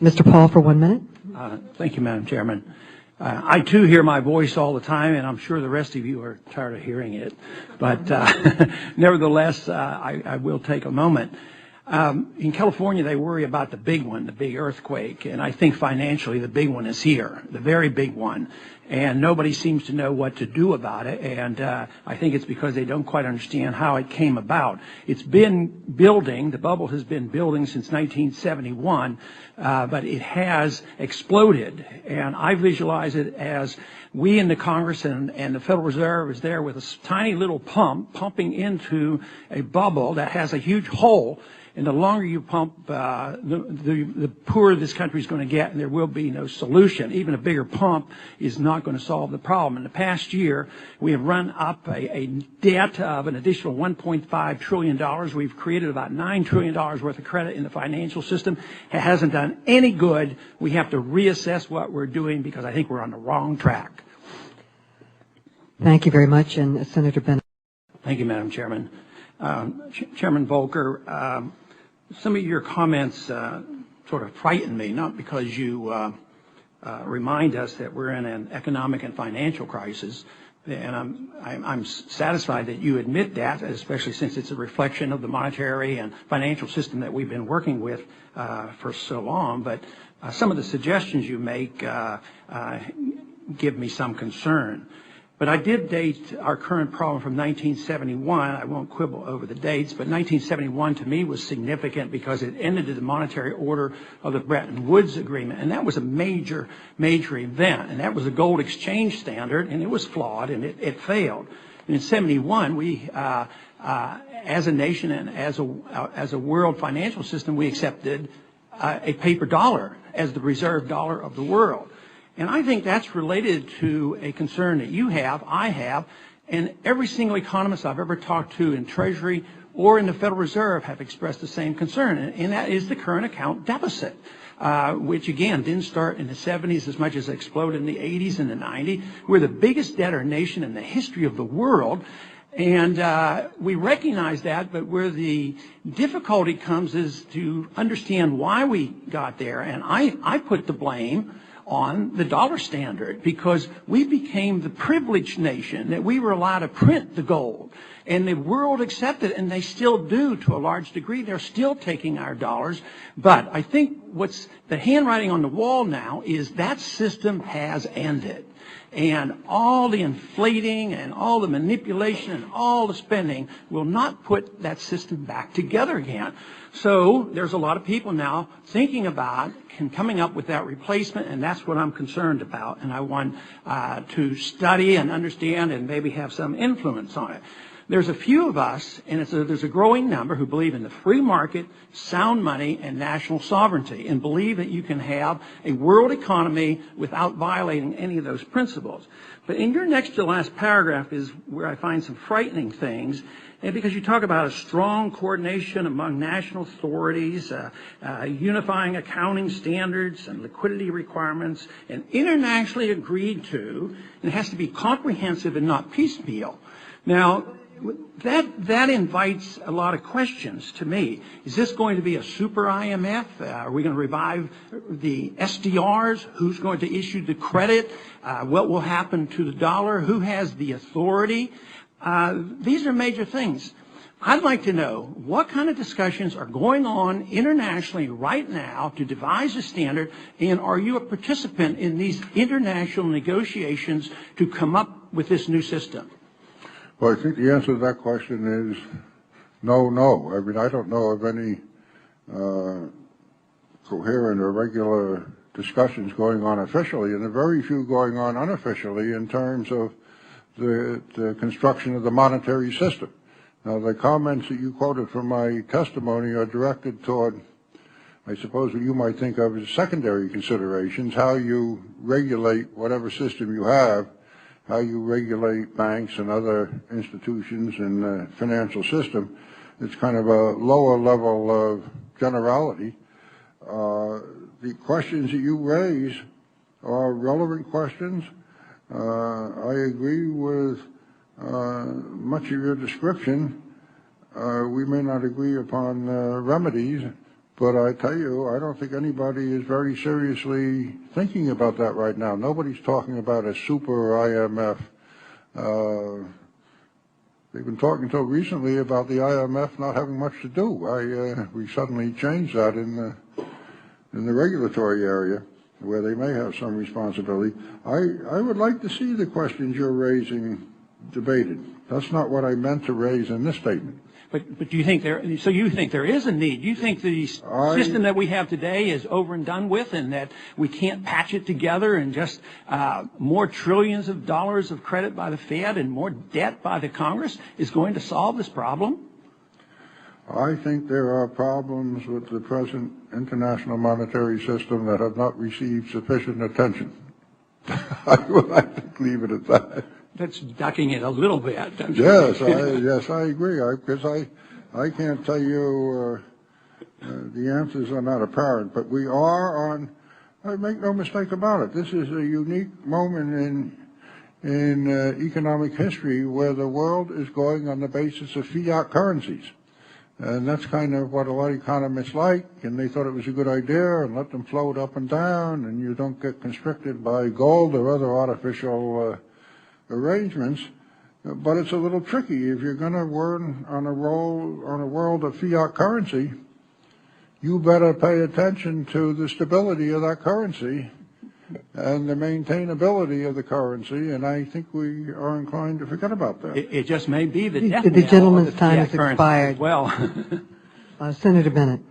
Mr. Paul, for 1 minute. Thank you, Madam Chairman. I, too, hear my voice all the time, and I'm sure the rest of you are tired of hearing it. But nevertheless, I will take a moment. In California, they worry about the big one, the big earthquake, and I think financially the big one is here, the very big one, and nobody seems to know what to do about it, and I think it's because they don't quite understand how it came about. It's been building, the bubble has been building since 1971, but it has exploded, and I visualize it as we in the Congress and the Federal Reserve is there with a tiny little pump pumping into a bubble that has a huge hole. And the longer you pump, the poorer this country is going to get, and there will be no solution. Even a bigger pump is not going to solve the problem. In the past year, we have run up a debt of an additional $1.5 trillion. We've created about $9 trillion worth of credit in the financial system. It hasn't done any good. We have to reassess what we're doing because I think we're on the wrong track. Thank you very much. And Senator Bennett. Thank you, Madam Chairman. Chairman Volcker, some of your comments sort of frighten me, not because you remind us that we're in an economic and financial crisis, and I'm satisfied that you admit that, especially since it's a reflection of the monetary and financial system that we've been working with for so long. But some of the suggestions you make give me some concern. But I did date our current problem from 1971. I won't quibble over the dates, but 1971 to me was significant because it ended the monetary order of the Bretton Woods Agreement, and that was a major, major event. And that was a gold exchange standard, and it was flawed, and it failed. And in 71, we, as a nation and as a world financial system, we accepted a paper dollar as the reserve dollar of the world. And I think that's related to a concern that you have, I have, and every single economist I've ever talked to in Treasury or in the Federal Reserve have expressed the same concern, and that is the current account deficit, which, again, didn't start in the 70s as much as it exploded in the 80s and the 90s. We're the biggest debtor nation in the history of the world, and we recognize that, but where the difficulty comes is to understand why we got there, and I put the blame on the dollar standard because we became the privileged nation that we were allowed to print the gold. And the world accepted, and they still do to a large degree. They're still taking our dollars. But I think what's the handwriting on the wall now is that system has ended. And all the inflating and all the manipulation and all the spending will not put that system back together again. So there's a lot of people now thinking about and coming up with that replacement, and that's what I'm concerned about. And I want to study and understand and maybe have some influence on it. There's a few of us, and there's a growing number, who believe in the free market, sound money, and national sovereignty, and believe that you can have a world economy without violating any of those principles. But in your next to last paragraph is where I find some frightening things, and because you talk about a strong coordination among national authorities, unifying accounting standards and liquidity requirements, and internationally agreed to, and it has to be comprehensive and not piecemeal. Now, that invites a lot of questions to me. Is this going to be a super IMF? Are we going to revive the SDRs? Who's going to issue the credit? What will happen to the dollar? Who has the authority? These are major things. I'd like to know what kind of discussions are going on internationally right now to devise a standard, and are you a participant in these international negotiations to come up with this new system? Well, I think the answer to that question is no. I mean, I don't know of any coherent or regular discussions going on officially, and there are very few going on unofficially in terms of the construction of the monetary system. Now, the comments that you quoted from my testimony are directed toward, I suppose, what you might think of as secondary considerations, how you regulate whatever system you have, how you regulate banks and other institutions in the financial system. It's kind of a lower level of generality. The questions that you raise are relevant questions. I agree with much of your description. We may not agree upon remedies, But I tell you, I don't think anybody is very seriously thinking about that right now. Nobody's talking about a super IMF. They've been talking until recently about the IMF not having much to do. We suddenly changed that in the regulatory area, where they may have some responsibility. I would like to see the questions you're raising debated. That's not what I meant to raise in this statement. But do you think you think there is a need? You think the system that we have today is over and done with, and that we can't patch it together, and just more trillions of dollars of credit by the Fed and more debt by the Congress is going to solve this problem? I think there are problems with the present international monetary system that have not received sufficient attention. I think leave it at that. That's ducking it a little bit. Don't you? Yes, I agree. Because I can't tell you the answers are not apparent, but we are on. I make no mistake about it. This is a unique moment in economic history where the world is going on the basis of fiat currencies. And that's kind of what a lot of economists like, and they thought it was a good idea, and let them float up and down, and you don't get constricted by gold or other artificial arrangements. But it's a little tricky. If you're going to work on a world of fiat currency, you better pay attention to the stability of that currency and the maintainability of the currency, and I think we are inclined to forget about that. It just may be the death The knell gentleman's of the time fiat has currency expired. as well. Senator Bennett.